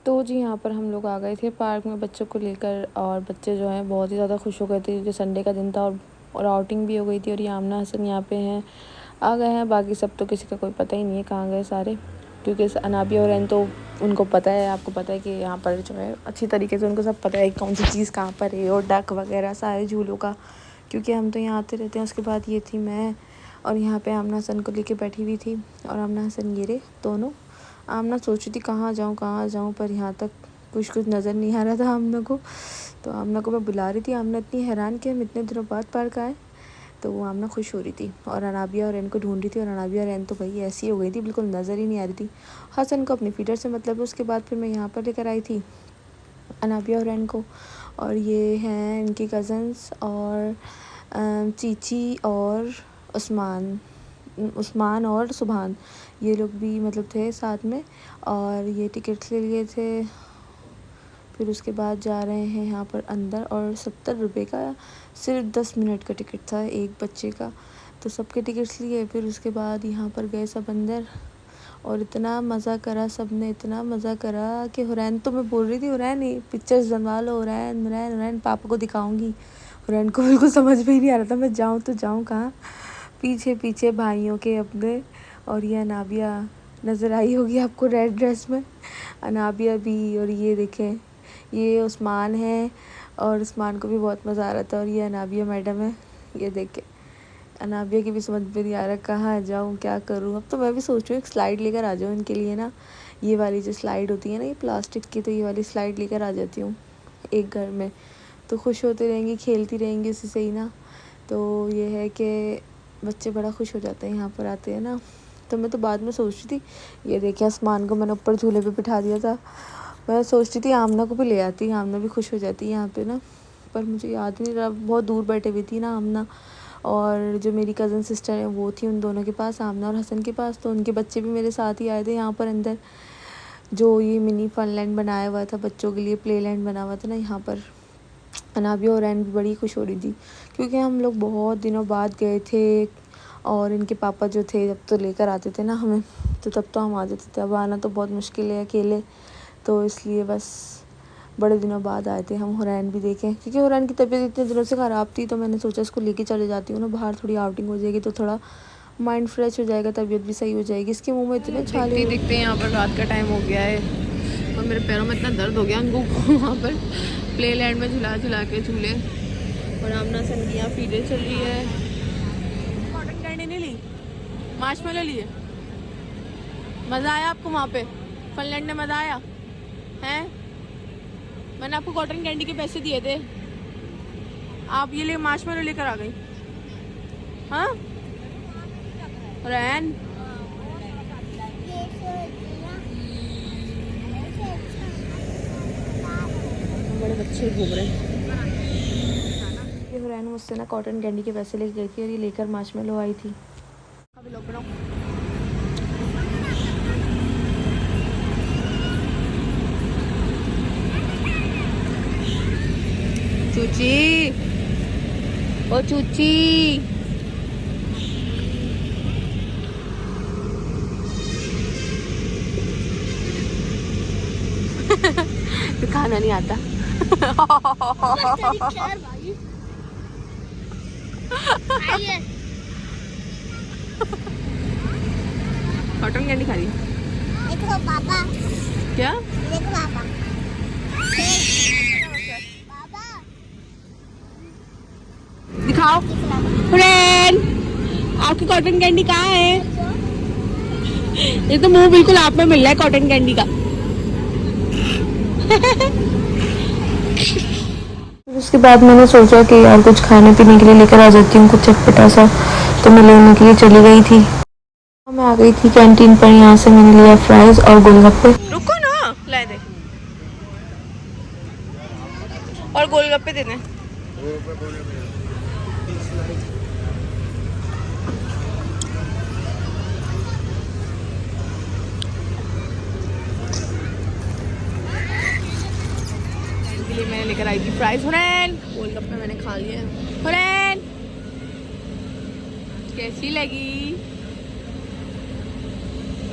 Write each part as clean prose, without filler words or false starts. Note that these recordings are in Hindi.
तो जी यहाँ पर हम लोग आ गए थे पार्क में बच्चों को लेकर, और बच्चे जो हैं बहुत ही ज़्यादा खुश हो गए थे क्योंकि संडे का दिन था और आउटिंग भी हो गई थी। और ये आमना हसन यहाँ पे हैं, आ गए हैं। बाकी सब तो किसी का कोई पता ही नहीं है कहाँ गए सारे, क्योंकि अनाबिया और रैन तो उनको पता है, आपको पता है कि यहाँ पर जो है अच्छी तरीके से उनको सब पता है कौन सी चीज़ कहाँ पर है, और डक वगैरह सारे झूलों का, क्योंकि हम तो यहाँ आते रहते हैं। उसके बाद ये थी मैं, और यहाँ पे आमना हसन को लेके बैठी हुई थी, और आमना हसन ये रहे दोनों। आमना सोच रही थी कहाँ जाऊँ, पर यहाँ तक कुछ नज़र नहीं आ रहा था आमना को। तो आमना को मैं बुला रही थी, आमना इतनी हैरान कि हम इतने दिनों बाद पार्क आए। तो वो आमना खुश हो रही थी, और अनाबिया और रैन को ढूंढ रही थी। और अनाबिया और रैन तो भाई ऐसी हो गई थी, बिल्कुल नज़र ही नहीं आ रही थी। हसन को अपनी फीडर से मतलब है। उसके बाद फिर मैं यहाँ पर लेकर आई थी अनाबिया और रैन को, और ये हैं इनकी कज़न्स, और चीची और उस्मान और सुभान, ये लोग भी मतलब थे साथ में। और ये टिकट्स ले लिए थे। फिर उसके बाद जा रहे हैं यहाँ पर अंदर, और 70 रुपये का सिर्फ 10 मिनट का टिकट था एक बच्चे का। तो सबके टिकट्स लिए। फिर उसके बाद यहाँ पर गए सब अंदर, और इतना मज़ा करा सब ने, इतना मज़ा करा कि हुरैन तो मैं बोल रही थी हुरैन ये पिक्चर्स बनवा लो, हुरैन हुरैन हुरैन पापा को दिखाऊंगी। हुरैन को बिल्कुल समझ में ही नहीं आ रहा था मैं जाऊँ तो जाऊँ कहाँ। पीछे पीछे भाइयों के अपने। और ये अनाबिया नज़र आई होगी आपको रेड ड्रेस में, अनाबिया भी। और ये देखें ये उस्मान है, और उस्मान को भी बहुत मज़ा आ रहा था। और ये अनाबिया मैडम है, ये देखें अनाबिया की भी समझ में नहीं आ रहा कहाँ जाऊँ क्या करूँ। अब तो मैं भी सोच रही हूँ एक स्लाइड लेकर आ जाऊँ इनके लिए ना, ये वाली जो स्लाइड होती है ना ये प्लास्टिक की, तो ये वाली स्लाइड लेकर आ जाती हूँ एक घर में, तो खुश होते रहेंगी, खेलती रहेंगी उसी से ही ना। तो ये है कि बच्चे बड़ा खुश हो जाते हैं यहाँ पर आते हैं ना। तो मैं तो बाद में सोच रही थी, ये देखिए आसमान को मैंने ऊपर झूले पे बिठा दिया था। मैं सोच रही थी आमना को भी ले आती, आमना भी खुश हो जाती यहाँ पे ना, पर मुझे याद नहीं रहा, बहुत दूर बैठे हुई थी ना आमना। और जो मेरी कज़न सिस्टर है वो थी उन दोनों के पास, आमना और हसन के पास। तो उनके बच्चे भी मेरे साथ ही आए थे यहाँ पर अंदर, जो ये मिनी फनलैंड बनाया हुआ था बच्चों के लिए, प्ले लैंड बना हुआ था ना यहाँ पर। अनाबिया और रैन भी बड़ी खुश हो रही थी, क्योंकि हम लोग बहुत दिनों बाद गए थे। और इनके पापा जो थे जब तो लेकर आते थे ना हमें, तो तब तो हम आ जाते थे, अब आना तो बहुत मुश्किल है अकेले। तो इसलिए बस बड़े दिनों बाद आए थे हम। हुरैन भी देखें, क्योंकि हुरैन की तबीयत इतने दिनों से ख़राब थी, तो मैंने सोचा इसको लेके चले जाती हूँ ना बाहर, थोड़ी आउटिंग हो जाएगी तो थोड़ा माइंड फ्रेश हो जाएगा, तबीयत भी सही हो जाएगी। इसके मुंह में इतने छाले दिखते हैं। यहाँ पर रात का टाइम हो गया है, और मेरे पैरों में इतना दर्द हो गया उनको वहाँ पर प्ले लैंड में झुला के झूले। और आमना सन की यहाँ फीडर चल रही है। कॉटन कैंडी नहीं ली, मार्शमेलो लिए। मज़ा आया आपको वहाँ पे फनलैंड में? मज़ा आया है? मैंने आपको कॉटन कैंडी के पैसे दिए थे, आप ये ले मार्शमेलो लेकर आ गई। हाँ रैन, बड़े बच्चे घूम रहे हैं। ये रैन मुझसे ना कॉटन कैंडी के पैसे लेके गई थी, और ये लेकर मार्शमेलो आई थी। अभी लोग बनाओ। चूची, ओ चूची, खाना नहीं आता। कॉटन कैंडी खा रही है। देखो पापा, क्या देखो पापा, दिखाओ फ्रेंड, आपकी कॉटन कैंडी कहाँ है? ये तो मुंह बिल्कुल आप में मिल रहा है कॉटन कैंडी का। उसके बाद मैंने सोचा कि यार कुछ खाने पीने के लिए लेकर आ जाती हूँ, कुछ चटपटा सा। तो मैं लेने के लिए चली गई थी। मैं आ गई थी कैंटीन पर, यहाँ से मैंने लिया फ्राइज और गोलगप्पे। रुको ना, ला दे और गोलगप्पे दे दें। के लिए मैंने लेकर आई थी फ्राइज। हुरैन, गोलगप्पे मैंने खा लिए। हुरैन कैसी लगी?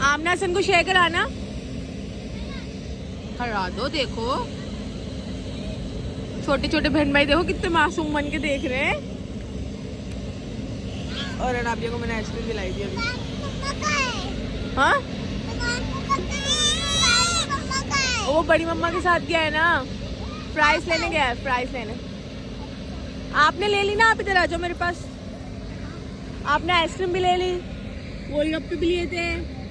आमना हसन को शेयर कराना, खड़ा दो। देखो छोटे छोटे बहन भाई देखो कितने मासूम बन के देख रहे हैं। और अनाबिया को मैंने आइसक्रीम दिलाई थी अभी। हाँ वो बड़ी मम्मा के साथ गया है ना, फ्राइज लेने गया है, फ्राइज लेने। आपने ले ली ना, आप इधर आ जाओ मेरे पास। आपने आइसक्रीम भी ले ली, गोलगप्पे भी लिए थे,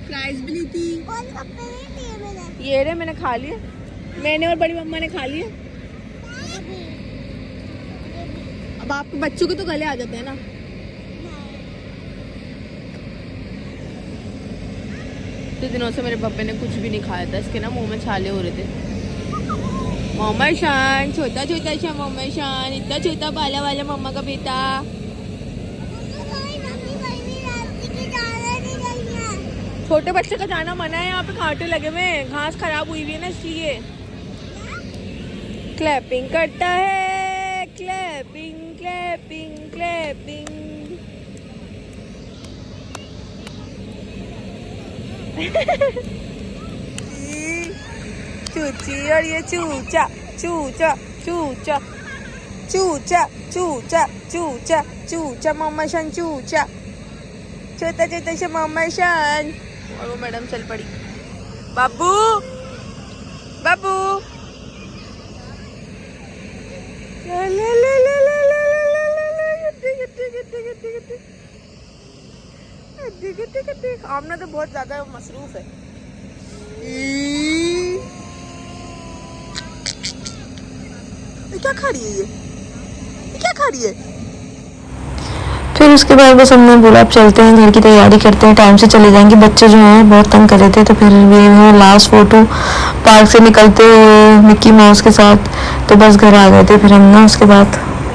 फ्राइज भी ली थी। गोलगप्पे नहीं लिए मैंने। ये रे मैंने खा लिए, मैंने और बड़ी मम्मा ने खा लिए। अब आपके बच्चों के तो गले आ जाते हैं ना। इतने दिनों से मेरे पापा ने कुछ भी नहीं खाया था, इसके ना मुंह में छाले हो रहे थे। मम्मा शान, छोटा छोटा सा मम्मा शान, इतना छोटा बाला वाला मम्मा का बेटा। छोटे बच्चे का जाना मना है, यहाँ पे कांटे लगे हुए हैं, घास खराब हुई हुई है ना इसलिए। क्लैपिंग करता है, क्लैपिंग क्लैपिंग क्लैपिंग। चूची और ये चूचा चूचा चूचा चूचा चूचा चूचा चूचा मम्मा शान चूचा, छोटा छोटा सा मम्मा शान। और वो मैडम चल पड़ी। बाबू बाबू ले ले ले ले ले ले ले। आमना तो बहुत ज्यादा मसरूफ है। ये क्या खा रही है, ये क्या खा रही है? फिर उसके बाद बस हमने बोला अब चलते हैं, घर की तैयारी करते हैं, टाइम से चले जाएंगे। बच्चे जो हैं बहुत तंग कर रहे थे, तो फिर ये है लास्ट फोटो पार्क से निकलते हुए मिक्की माउस के साथ। तो बस घर आ गए थे फिर हम ना उसके बाद।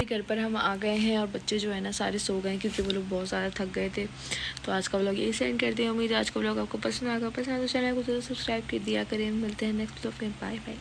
घर पर हम आ गए हैं और बच्चे जो है ना सारे सो गए क्योंकि वो लोग बहुत ज़्यादा थक गए थे। तो आज का व्लॉग यही सेंड करते हैं। उम्मीद है आज का व्लॉग आपको पसंद आएगा। पसंद तो चैनल को सब्सक्राइब कर दिया करें। मिलते हैं नेक्स्ट व्लॉग में। Bye bye.